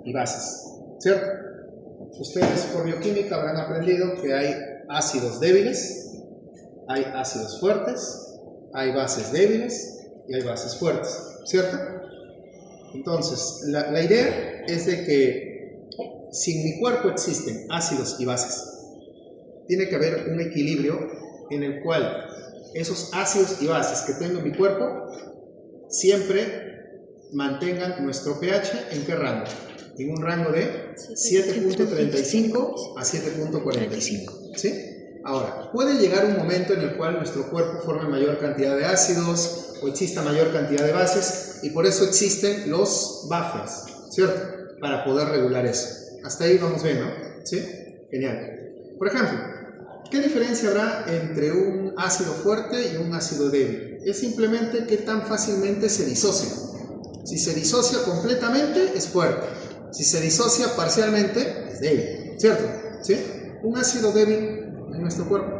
y bases, ¿cierto? Ustedes por bioquímica habrán aprendido que hay ácidos débiles, hay ácidos fuertes, hay bases débiles y hay bases fuertes, ¿cierto? Entonces, la idea es de que si en mi cuerpo existen ácidos y bases, tiene que haber un equilibrio en el cual esos ácidos y bases que tengo en mi cuerpo siempre mantengan nuestro pH ¿en qué rango? En un rango de 7.35 a 7.45, ¿sí? Ahora, puede llegar un momento en el cual nuestro cuerpo forme mayor cantidad de ácidos o exista mayor cantidad de bases y por eso existen los buffers, ¿cierto? Para poder regular eso. Hasta ahí vamos bien, ¿no? ¿Sí? Genial. Por ejemplo, ¿qué diferencia habrá entre un ácido fuerte y un ácido débil? Es simplemente qué tan fácilmente se disocia. Si se disocia completamente, es fuerte. Si se disocia parcialmente, es débil, ¿cierto? ¿Sí? Un ácido débil en nuestro cuerpo.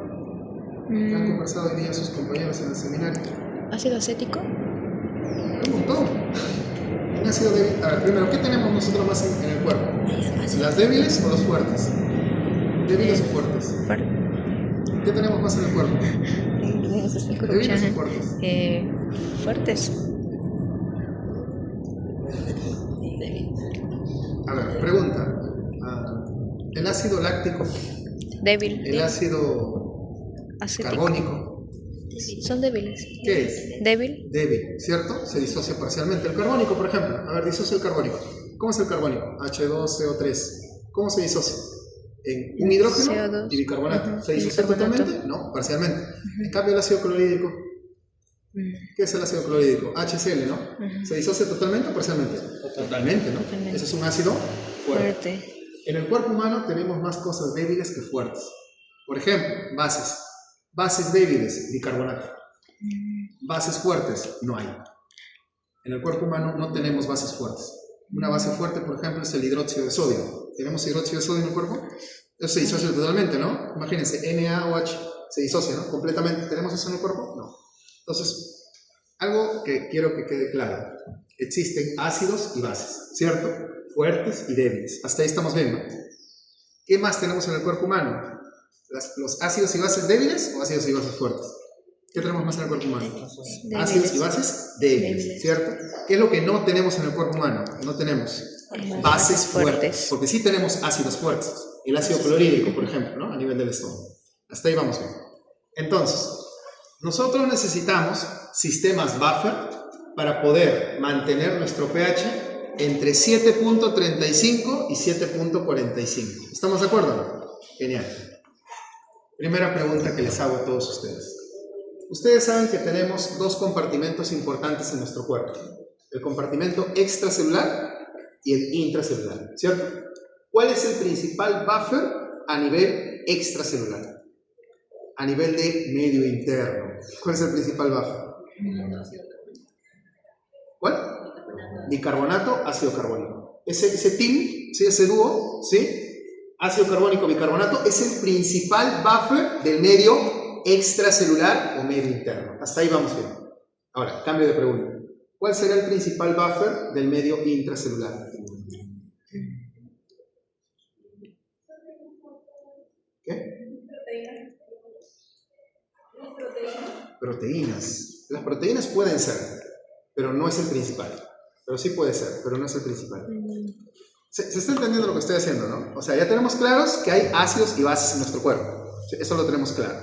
¿Qué han conversado hoy día sus compañeros en el seminario? ¿Ácido acético? Un montón. Un ácido débil. A ver, primero, ¿qué tenemos nosotros más en el cuerpo? ¿Las débiles o los fuertes? ¿Débiles o fuertes? ¿Qué tenemos más en el cuerpo? ¿Débiles o fuertes? Fuertes. A ver, pregunta. ¿El ácido láctico? Débil. ¿El ácido carbónico? Son débiles. ¿Qué es? Débil. Débil, ¿cierto? Se disocia parcialmente. El carbónico, por ejemplo. A ver, disocia el carbónico. ¿Cómo es el carbónico? H2CO3. ¿Cómo se disocia? En un hidrógeno CO2 y bicarbonato. ¿Se disocia totalmente? No, parcialmente. En cambio, el ácido clorhídrico. ¿Qué es el ácido clorhídrico? HCl, ¿no? ¿Se disocia totalmente o parcialmente? Totalmente, ¿no? Ese es un ácido fuerte. En el cuerpo humano tenemos más cosas débiles que fuertes. Por ejemplo, bases. Bases débiles, bicarbonato. Bases fuertes, no hay. En el cuerpo humano no tenemos bases fuertes. Una base fuerte, por ejemplo, es el hidróxido de sodio. ¿Tenemos hidróxido de sodio en el cuerpo? Eso se disocia totalmente, ¿no? Imagínense, NaOH se disocia, ¿no? Completamente. ¿Tenemos eso en el cuerpo? No. Entonces, algo que quiero que quede claro. Existen ácidos y bases, ¿cierto? Fuertes y débiles. Hasta ahí estamos viendo. ¿Qué más tenemos en el cuerpo humano? ¿Los ácidos y bases débiles o ácidos y bases fuertes? ¿Qué tenemos más en el cuerpo humano? Débiles. Ácidos y bases débiles, ¿cierto? ¿Qué es lo que no tenemos en el cuerpo humano? No tenemos bases fuertes. Porque sí tenemos ácidos fuertes. El ácido clorhídrico, por ejemplo, ¿no? A nivel del estómago. Hasta ahí vamos bien. Entonces, nosotros necesitamos sistemas buffer para poder mantener nuestro pH entre 7.35 y 7.45. ¿Estamos de acuerdo? Genial. Primera pregunta que les hago a todos ustedes. Ustedes saben que tenemos dos compartimentos importantes en nuestro cuerpo. El compartimento extracelular y el intracelular, ¿cierto? ¿Cuál es el principal buffer a nivel extracelular? A nivel de medio interno. ¿Cuál es el principal buffer? ¿Cuál? Bicarbonato, ácido carbónico. Ese team, ¿sí? Ese dúo, ¿sí? Ácido carbónico, bicarbonato, es el principal buffer del medio extracelular o medio interno. Hasta ahí vamos bien. Ahora, cambio de pregunta. ¿Cuál será el principal buffer del medio intracelular? ¿Qué? Proteínas. Las proteínas pueden ser, pero no es el principal. Pero sí puede ser, pero no es el principal. ¿Se está entendiendo lo que estoy haciendo, no? O sea, ya tenemos claros que hay ácidos y bases en nuestro cuerpo. Eso lo tenemos claro.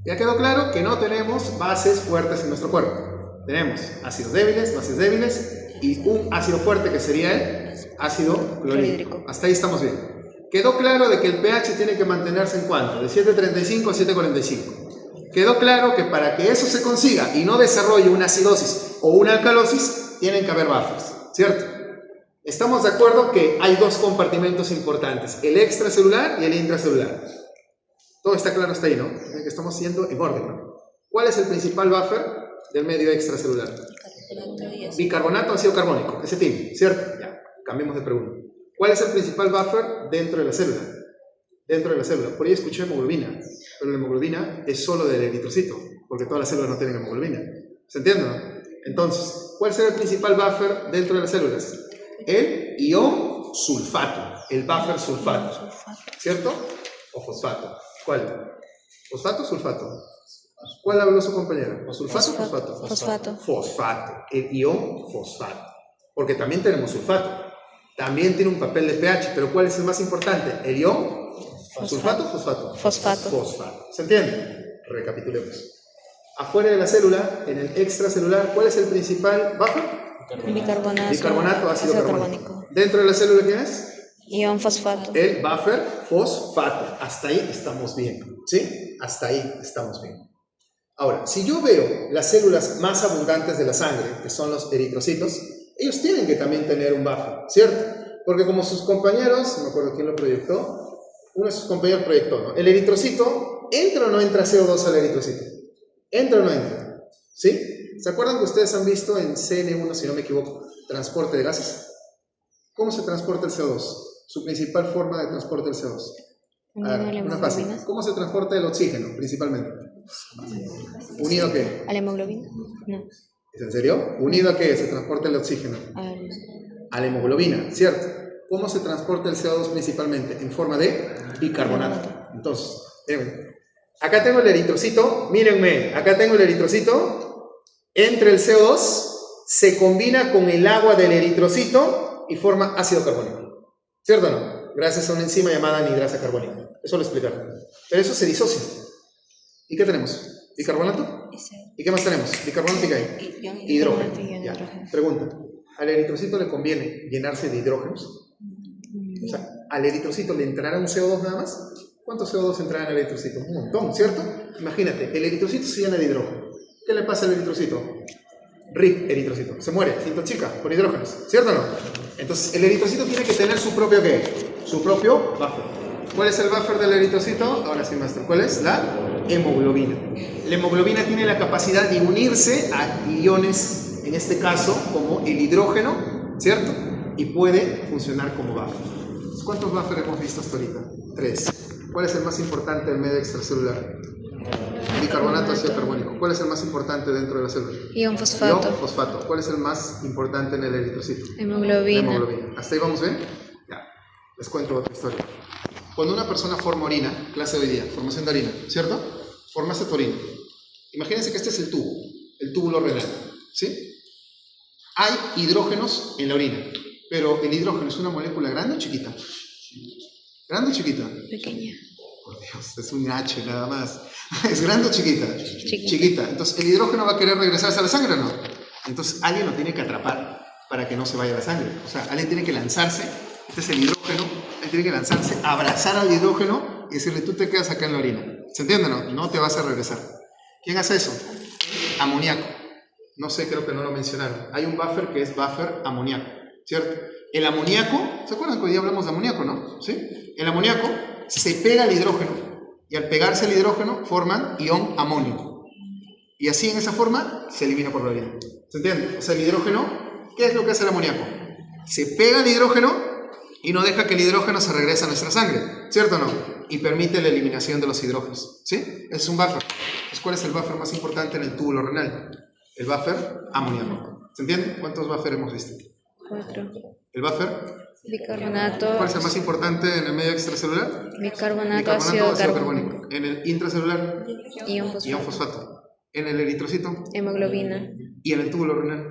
Ya quedó claro que no tenemos bases fuertes en nuestro cuerpo. Tenemos ácidos débiles, bases débiles y un ácido fuerte que sería el ácido clorhídrico. Hasta ahí estamos bien. Quedó claro de que el pH tiene que mantenerse en cuánto, de 7.35 a 7.45. Quedó claro que para que eso se consiga y no desarrolle una acidosis o una alcalosis, tienen que haber buffers, ¿cierto? Estamos de acuerdo que hay dos compartimentos importantes, el extracelular y el intracelular. Todo está claro hasta ahí, ¿no? Que estamos siendo en orden, ¿no? ¿Cuál es el principal buffer del medio extracelular? Bicarbonato, ácido carbónico, ese team, ¿cierto? Ya, cambiemos de pregunta. ¿Cuál es el principal buffer dentro de la célula? Dentro de la célula. Por ahí escuché hemoglobina, pero la hemoglobina es solo del eritrocito, porque todas las células no tienen hemoglobina. ¿Se entiende, no? Entonces, ¿cuál será el principal buffer dentro de las células? El ion sulfato, el buffer sulfato, ¿cierto? O fosfato. ¿Cuál? ¿Fosfato o sulfato? ¿Cuál habló su compañero? ¿Sulfato o fosfato? Fosfato. Fosfato, el ion fosfato. Porque también tenemos sulfato. También tiene un papel de pH, pero ¿cuál es el más importante? ¿El ion? ¿Sulfato o fosfato? Fosfato. Fosfato. ¿Se entiende? Recapitulemos. Afuera de la célula, en el extracelular, ¿cuál es el principal buffer? Bicarbonato, ácido carbónico. ¿Dentro de la célula quién es? Ion fosfato. El buffer fosfato. Hasta ahí estamos bien. ¿Sí? Hasta ahí estamos bien. Ahora, si yo veo las células más abundantes de la sangre, que son los eritrocitos, ellos tienen que también tener un buffer, ¿cierto? Porque como sus compañeros, no me acuerdo quién lo proyectó, uno de sus compañeros proyectó, ¿no? El eritrocito, ¿entra o no entra CO2 al eritrocito? ¿Entra o no entra? ¿Sí? ¿Se acuerdan que ustedes han visto en CN1, si no me equivoco, transporte de gases? ¿Cómo se transporta el CO2? Su principal forma de transporte del CO2. Una fácil. ¿Cómo se transporta el oxígeno, principalmente? ¿Unido a qué? ¿A la hemoglobina? No. ¿Es en serio? ¿Unido a qué se transporta el oxígeno? A la hemoglobina, ¿cierto? ¿Cómo se transporta el CO2 principalmente? En forma de bicarbonato. Entonces, acá tengo el eritrocito, mírenme, acá tengo el eritrocito, entre el CO2 se combina con el agua del eritrocito y forma ácido carbónico. ¿Cierto o no? Gracias a una enzima llamada anhidrasa carbónica. Eso lo explicaron. Pero eso se disocia. ¿Y qué tenemos? ¿Bicarbonato? ¿Y qué más tenemos? ¿Bicarbonato y qué? Hidrógeno. Ya. Pregunta. ¿Al eritrocito le conviene llenarse de hidrógenos? O sea, ¿al eritrocito le entrará un CO2 nada más? ¿Cuántos CO2 entrarán al eritrocito? Un montón, ¿cierto? Imagínate, el eritrocito se llena de hidrógeno. ¿Qué le pasa al eritrocito? RIP, eritrocito. Se muere, se intoxica por hidrógenos, ¿cierto o no? Entonces, el eritrocito tiene que tener su propio ¿qué? Su propio buffer. ¿Cuál es el buffer del eritrocito? Ahora sí, maestro. ¿Cuál es? La hemoglobina. La hemoglobina tiene la capacidad de unirse a iones, en este caso, como el hidrógeno, ¿cierto? Y puede funcionar como buffer. ¿Cuántos buffers hemos visto hasta ahorita? 3. ¿Cuál es el más importante del medio extracelular? Bicarbonato, ácido carbónico. ¿Cuál es el más importante dentro de la célula? Ion fosfato. Ion fosfato. ¿Cuál es el más importante en el eritrocito? Hemoglobina. Hemoglobina. ¿Hasta ahí vamos bien? Ya. Les cuento otra historia. Cuando una persona forma orina, clase de hoy día, formación de orina, ¿cierto? Formaste tu orina. Imagínense que este es el túbulo renal, ¿sí? Hay hidrógenos en la orina, pero el hidrógeno es una molécula grande o chiquita. ¿Grande o chiquita? Pequeña. Por Dios, es un H nada más. ¿Es grande o chiquita? Chiquita. Chiquita. Entonces, ¿el hidrógeno va a querer regresarse a la sangre o no? Entonces, alguien lo tiene que atrapar para que no se vaya a la sangre. O sea, alguien tiene que lanzarse, este es el hidrógeno, él tiene que lanzarse, abrazar al hidrógeno y decirle, tú te quedas acá en la orina. ¿Se entiende o no? No te vas a regresar. ¿Quién hace eso? Amoníaco. No sé, creo que no lo mencionaron. Hay un buffer que es buffer amoníaco, ¿cierto? El amoníaco, ¿se acuerdan que hoy día hablamos de amoníaco, no? ¿Sí? El amoníaco se pega al hidrógeno y al pegarse al hidrógeno forman ion amonio. Y así en esa forma se elimina por la orina. ¿Se entiende? O sea, el hidrógeno, ¿qué es lo que hace el amoníaco? Se pega al hidrógeno y no deja que el hidrógeno se regrese a nuestra sangre, ¿cierto o no? Y permite la eliminación de los hidrógenos, ¿sí? Es un buffer. ¿Cuál es el buffer más importante en el túbulo renal? El buffer amoníaco. ¿Se entiende? ¿Cuántos buffers hemos visto? 4. ¿El buffer? Bicarbonato. ¿Cuál es el más importante en el medio extracelular? Bicarbonato, ácido carbónico. En el intracelular, Ion fosfato. ion fosfato. En el eritrocito Hemoglobina. y en el túbulo renal,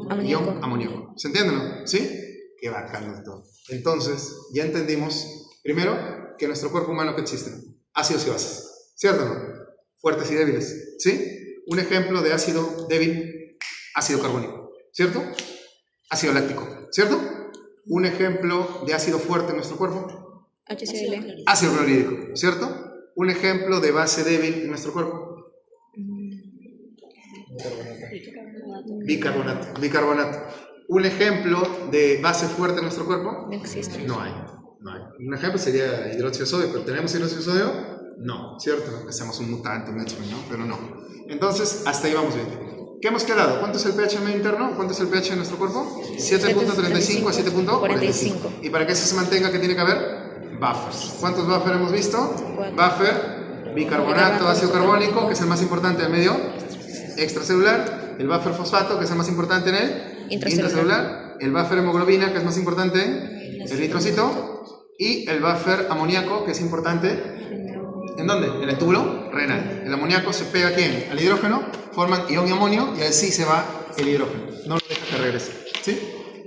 Amoníaco. ion amoníaco. ¿Se entiende, no? ¿Sí? Qué bacano esto. Entonces, ya entendimos, primero, que en nuestro cuerpo humano, ¿qué existe? Ácidos y bases. ¿Cierto o no? Fuertes y débiles. ¿Sí? Un ejemplo de ácido débil, ácido carbónico. ¿Cierto? Ácido láctico. ¿Cierto? Un ejemplo de ácido fuerte en nuestro cuerpo. HCl. Ácido clorhídrico. ¿Cierto? Un ejemplo de base débil en nuestro cuerpo. Bicarbonato. Bicarbonato. Un ejemplo de base fuerte en nuestro cuerpo. No existe. No hay. Un ejemplo sería hidróxido de sodio, pero ¿tenemos hidróxido de sodio? No, ¿cierto? No, hacemos un mutante, un X-Men, ¿no? Pero no. Entonces, hasta ahí vamos bien. ¿Qué hemos quedado? ¿Cuánto es el pH medio interno? ¿Cuánto es el pH en nuestro cuerpo? 7.35 a 7.45. ¿Y para que eso se mantenga, qué tiene que haber? Buffers. ¿Cuántos buffers hemos visto? 4. Buffer, bicarbonato, ácido carbónico, que es el más importante del medio extracelular. El buffer fosfato, que es el más importante en el intracelular. El buffer hemoglobina, que es más importante en eritrocito, y el buffer amoníaco, que es importante. ¿En dónde? En el túbulo renal. El amoníaco se pega ¿a quién? Al hidrógeno, forman ion y amonio, y así se va el hidrógeno. No lo deja que regrese. ¿Sí?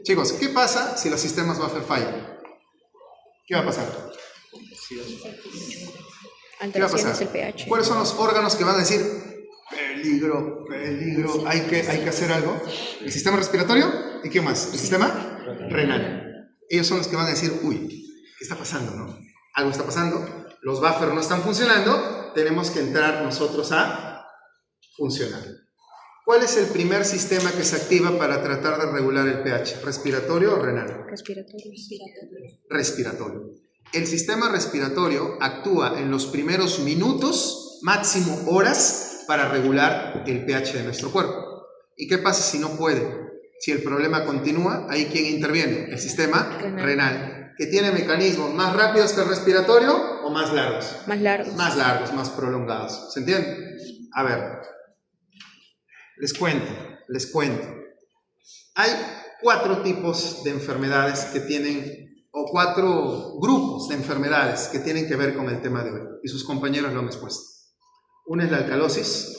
Chicos, ¿qué pasa si los sistemas buffer fallan? ¿Qué va a pasar? ¿Qué va a pasar? Alteraciones del pH. ¿Cuáles son los órganos que van a decir peligro, peligro, hay que hacer algo? El sistema respiratorio y ¿qué más? El sistema renal. Ellos son los que van a decir, uy, ¿qué está pasando? ¿No? Algo está pasando, los buffers no están funcionando, tenemos que entrar nosotros a funcionar. ¿Cuál es el primer sistema que se activa para tratar de regular el pH? ¿Respiratorio o renal? Respiratorio. Respiratorio. El sistema respiratorio actúa en los primeros minutos, máximo horas, para regular el pH de nuestro cuerpo. ¿Y qué pasa si no puede? Si el problema continúa, ¿ahí quién interviene? El sistema renal, que tiene mecanismos más rápidos que el respiratorio o más largos. Más largos. Más largos, más prolongados. ¿Se entiende? A ver, les cuento. Hay 4 tipos de enfermedades que tienen, o 4 grupos de enfermedades que tienen que ver con el tema de hoy, y sus compañeros lo han expuesto. Una es la alcalosis.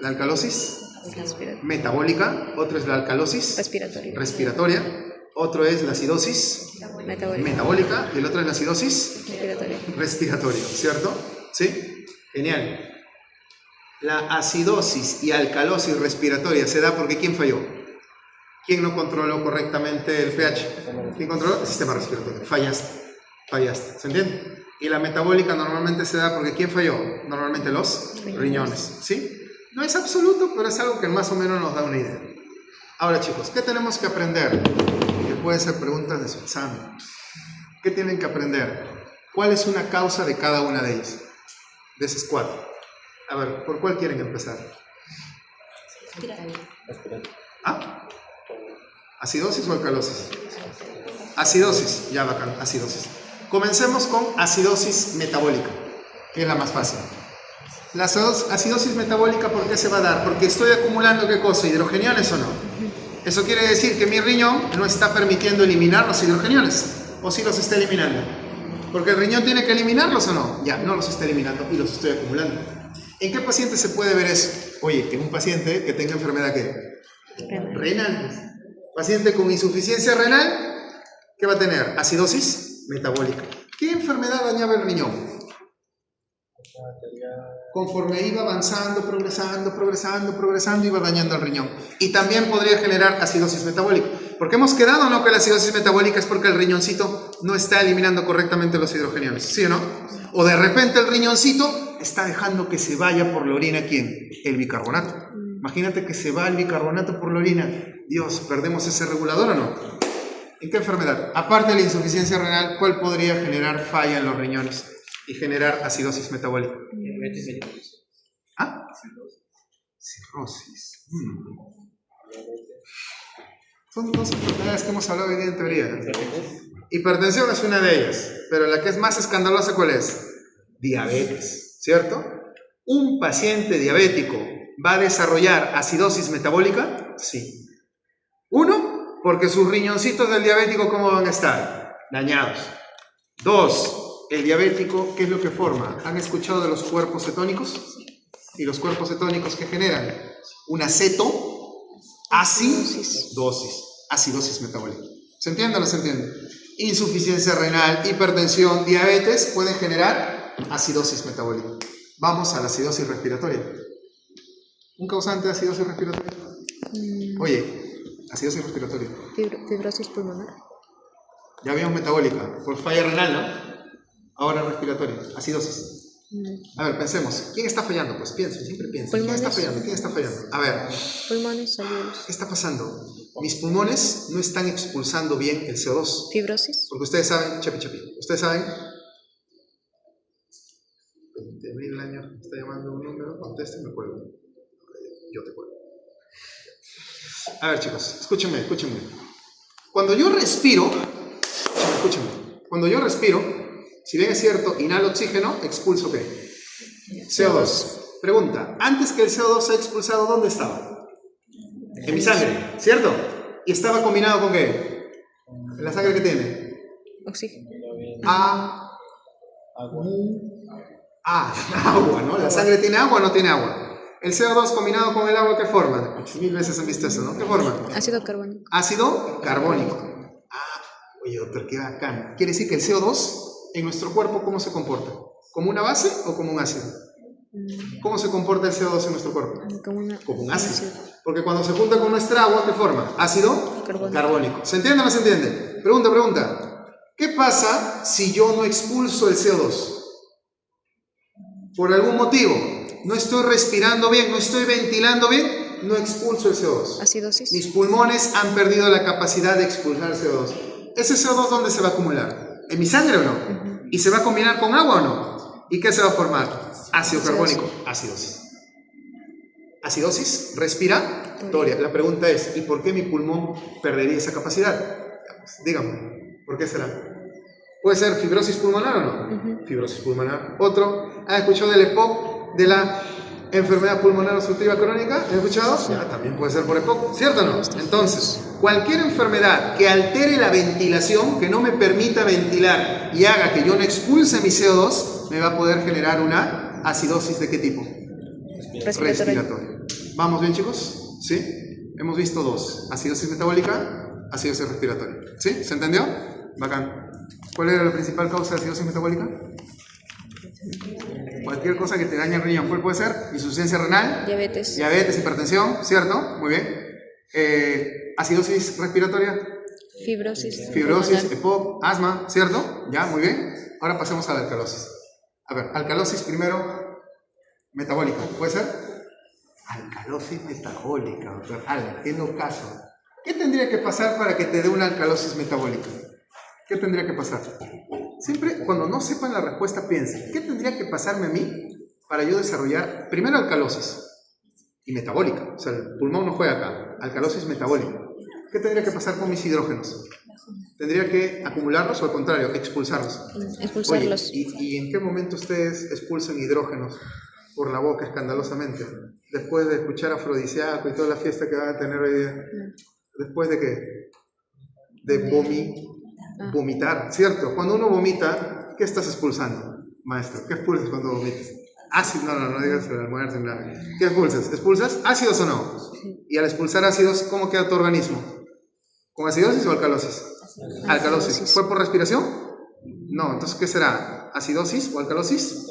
La alcalosis metabólica, otra es la alcalosis respiratoria, otro es la acidosis metabólica y el otro es la acidosis respiratoria, ¿cierto? ¿Sí? Genial. La acidosis y alcalosis respiratoria se da porque ¿quién falló? ¿Quién no controló correctamente el pH? ¿Quién controló? El sistema respiratorio. Fallaste, ¿se entiende? Y la metabólica normalmente se da porque ¿quién falló? Normalmente los riñones, ¿sí? No es absoluto, pero es algo que más o menos nos da una idea. Ahora, chicos, ¿qué tenemos que aprender? Que pueden ser preguntas de su examen. ¿Qué tienen que aprender? ¿Cuál es una causa de cada una de ellas? De esas 4. A ver, ¿por cuál quieren empezar? ¿Ah? ¿Acidosis o alcalosis? Acidosis, ya bacán, acidosis. Comencemos con acidosis metabólica, que es la más fácil. La acidosis metabólica, ¿por qué se va a dar? Porque estoy acumulando, ¿qué cosa? ¿Hidrogeniones o no? Eso quiere decir que mi riñón no está permitiendo eliminar los hidrogeniones, o sí los está eliminando. Porque el riñón tiene que eliminarlos o no. Ya, no los está eliminando y los estoy acumulando. ¿En qué paciente se puede ver eso? Oye, en un paciente que tenga enfermedad ¿qué? Renal. Paciente con insuficiencia renal, ¿qué va a tener? Acidosis metabólica. ¿Qué enfermedad dañaba el riñón? Conforme iba avanzando, progresando, iba dañando el riñón. Y también podría generar acidosis metabólica. Porque hemos quedado, ¿no?, que la acidosis metabólica es porque el riñoncito no está eliminando correctamente los hidrogeniones, ¿sí o no? O de repente el riñoncito está dejando que se vaya por la orina, ¿quién? El bicarbonato. Imagínate que se va el bicarbonato por la orina. Dios, ¿perdemos ese regulador o no? ¿En qué enfermedad? Aparte de la insuficiencia renal, ¿cuál podría generar falla en los riñones y generar acidosis metabólica? ¿Ah? Cirrosis. Son 2 enfermedades que hemos hablado hoy día en teoría. Hipertensión es una de ellas, pero la que es más escandalosa, ¿cuál es? Diabetes, ¿cierto? ¿Un paciente diabético va a desarrollar acidosis metabólica? Sí. 1, porque sus riñoncitos del diabético, ¿cómo van a estar? Dañados. 2, el diabético, ¿qué es lo que forma? ¿Han escuchado de los cuerpos cetónicos? Y los cuerpos cetónicos, ¿qué generan? Una cetoacidosis, acidosis metabólica. ¿Se entiende o no se entiende? Insuficiencia renal, hipertensión, diabetes pueden generar acidosis metabólica. Vamos a la acidosis respiratoria. ¿Un causante de acidosis respiratoria? Oye, acidosis respiratoria. Fibrosis pulmonar. Ya vimos metabólica, por falla renal, ¿no? Ahora respiratoria, acidosis. A ver, pensemos. ¿Quién está fallando? Pues piensen, siempre piensen. ¿Quién está fallando? ¿Quién está fallando? A ver. Pulmones, alveolos. ¿Qué está pasando? Mis pulmones no están expulsando bien el CO2. Fibrosis. Porque ustedes saben, ustedes saben, 20.000 años, me está llamando un número, conteste y me cuelgo. Yo te cuelgo. A ver, chicos, escúchenme. Cuando yo respiro, si bien es cierto, inhalo oxígeno, expulso ¿qué? CO2. Pregunta, antes que el CO2 sea expulsado, ¿dónde estaba? En mi sangre, ¿cierto? ¿Y estaba combinado con qué? ¿La sangre qué tiene? Oxígeno. Agua, ¿no? ¿La sangre tiene agua o no tiene agua? El CO2 combinado con el agua, ¿qué forma? 1000 veces han visto eso, ¿no? ¿Qué forma? Ácido carbónico. Ácido carbónico. Oye, doctor, qué bacán. Quiere decir que el CO2 en nuestro cuerpo, ¿cómo se comporta? ¿Como una base o como un ácido? ¿Cómo se comporta el CO2 en nuestro cuerpo? Como un ácido. Porque cuando se junta con nuestra agua, ¿qué forma? Ácido carbónico. ¿Se entiende o no se entiende? Pregunta. ¿Qué pasa si yo no expulso el CO2? Por algún motivo. No estoy respirando bien, no estoy ventilando bien, no expulso el CO2. Acidosis. Mis pulmones han perdido la capacidad de expulsar CO2. ¿Ese CO2 dónde se va a acumular? ¿En mi sangre o no? ¿Y se va a combinar con agua o no? ¿Y qué se va a formar? Ácido carbónico. Acidosis. Acidosis respiratoria. La pregunta es, ¿y por qué mi pulmón perdería esa capacidad? Dígame, ¿por qué será? ¿Puede ser fibrosis pulmonar o no? Fibrosis pulmonar. Otro, ¿ha escuchado del EPOC, de la enfermedad pulmonar obstructiva crónica? ¿Han escuchado? Ya, también puede ser por EPOC, ¿cierto o no? Entonces, cualquier enfermedad que altere la ventilación, que no me permita ventilar y haga que yo no expulse mi CO2, me va a poder generar una acidosis ¿de qué tipo? Respiratoria. ¿Vamos bien, chicos? ¿Sí? Hemos visto dos, acidosis metabólica, acidosis respiratoria. ¿Sí? ¿Se entendió? Bacán. ¿Cuál era la principal causa de acidosis metabólica? Cualquier cosa que te dañe el riñón. ¿Cuál puede ser? Insuficiencia renal. Diabetes, hipertensión, ¿cierto? Muy bien. Acidosis respiratoria. fibrosis, EPOC, asma, ¿cierto? Ya, muy bien. Ahora pasemos a la alcalosis. A ver, alcalosis primero metabólica. ¿Puede ser? Alcalosis metabólica, doctor. ¿Qué no caso? ¿Qué tendría que pasar para que te dé una alcalosis metabólica? ¿Qué tendría que pasar? Siempre, cuando no sepan la respuesta, piensen, ¿qué tendría que pasarme a mí para yo desarrollar, primero, alcalosis y metabólica? O sea, el pulmón no juega acá, alcalosis metabólica. ¿Qué tendría que pasar con mis hidrógenos? ¿Tendría que acumularlos o al contrario, expulsarlos? Expulsarlos. Oye, ¿y en qué momento ustedes expulsan hidrógenos por la boca escandalosamente? Después de escuchar Afrodisíaco y toda la fiesta que van a tener hoy día. ¿Después de qué? De vomitar, ¿cierto? Cuando uno vomita, ¿qué estás expulsando, maestro? ¿Qué expulsas cuando vomitas? Ácido, no digas el almuerzo, nada. ¿Qué expulsas? ¿Expulsas ácidos o no? Y al expulsar ácidos, ¿cómo queda tu organismo? ¿Con acidosis o alcalosis? Alcalosis. ¿Fue por respiración? No, entonces ¿qué será? ¿Acidosis o alcalosis?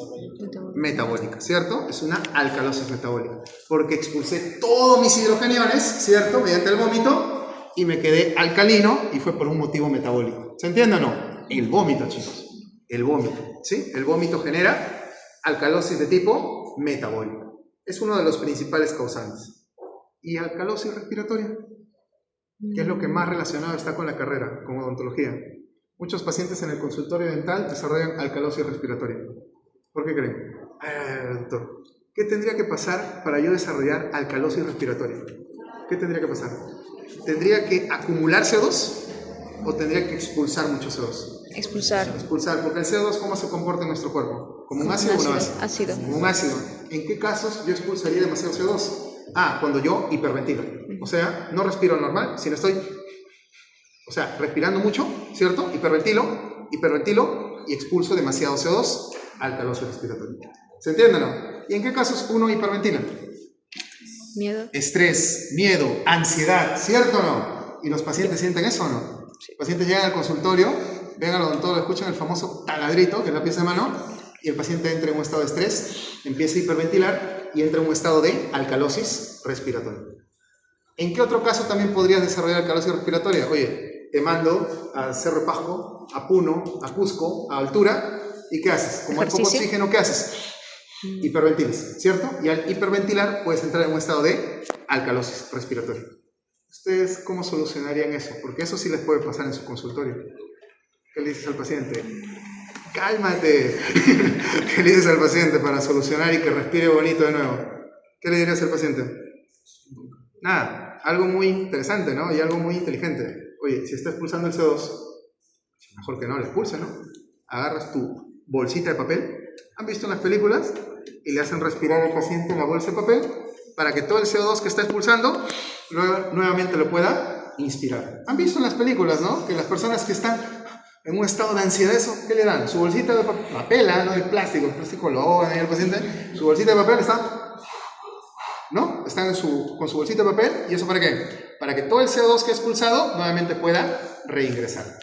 Metabólica, ¿cierto? Es una alcalosis metabólica. Porque expulsé todos mis hidrogeniones, ¿cierto? Mediante el vómito. Y me quedé alcalino y fue por un motivo metabólico. ¿Se entiende o no? El vómito, chicos. El vómito, ¿sí? El vómito genera alcalosis de tipo metabólico. Es uno de los principales causantes. ¿Y alcalosis respiratoria? ¿Qué es lo que más relacionado está con la carrera, con odontología? Muchos pacientes en el consultorio dental desarrollan alcalosis respiratoria. ¿Por qué creen? Doctor, ¿qué tendría que pasar para yo desarrollar alcalosis respiratoria? ¿Qué tendría que pasar? ¿Tendría que acumular CO2 o tendría que expulsar mucho CO2? Expulsar, porque el CO2, ¿cómo se comporta en nuestro cuerpo? ¿Como un ácido o una base? Ácido. Como un ácido. ¿En qué casos yo expulsaría demasiado CO2? Cuando yo hiperventilo. O sea, no respiro normal, sino estoy, respirando mucho, ¿cierto? Hiperventilo y expulso demasiado CO2, alcalosis respiratoria. ¿Se entiende o no? ¿Y en qué casos uno hiperventila? Miedo. Estrés, miedo, ansiedad, ¿cierto o no? ¿Y los pacientes sienten eso o no? Los pacientes llegan al consultorio, ven al odontólogo, escuchan el famoso taladrito, que es la pieza de mano, y el paciente entra en un estado de estrés, empieza a hiperventilar y entra en un estado de alcalosis respiratoria. ¿En qué otro caso también podrías desarrollar alcalosis respiratoria? Oye, te mando a Cerro Pasco, a Puno, a Cusco, a altura, ¿y qué haces? Como hay poco oxígeno, ¿qué haces? Hiperventilas, ¿cierto? Y al hiperventilar puedes entrar en un estado de alcalosis respiratoria. ¿Ustedes cómo solucionarían eso? Porque eso sí les puede pasar en su consultorio. ¿Qué le dices al paciente? ¡Cálmate! ¿Qué le dices al paciente para solucionar y que respire bonito de nuevo? ¿Qué le dirías al paciente? Nada, algo muy interesante, ¿no? Y algo muy inteligente. Oye, si está expulsando el CO2, mejor que no le expulse, ¿no? Agarras tu bolsita de papel. ¿Han visto en las películas? Y le hacen respirar al paciente en la bolsa de papel para que todo el CO2 que está expulsando nuevamente lo pueda inspirar. ¿Han visto en las películas, no? Que las personas que están en un estado de ansiedad, ¿eso qué le dan? Su bolsita de papel, ¿no? El plástico lo ahogan ahí al paciente. Su bolsita de papel está, ¿no? Están con su bolsita de papel. ¿Y eso para qué? Para que todo el CO2 que ha expulsado nuevamente pueda reingresar.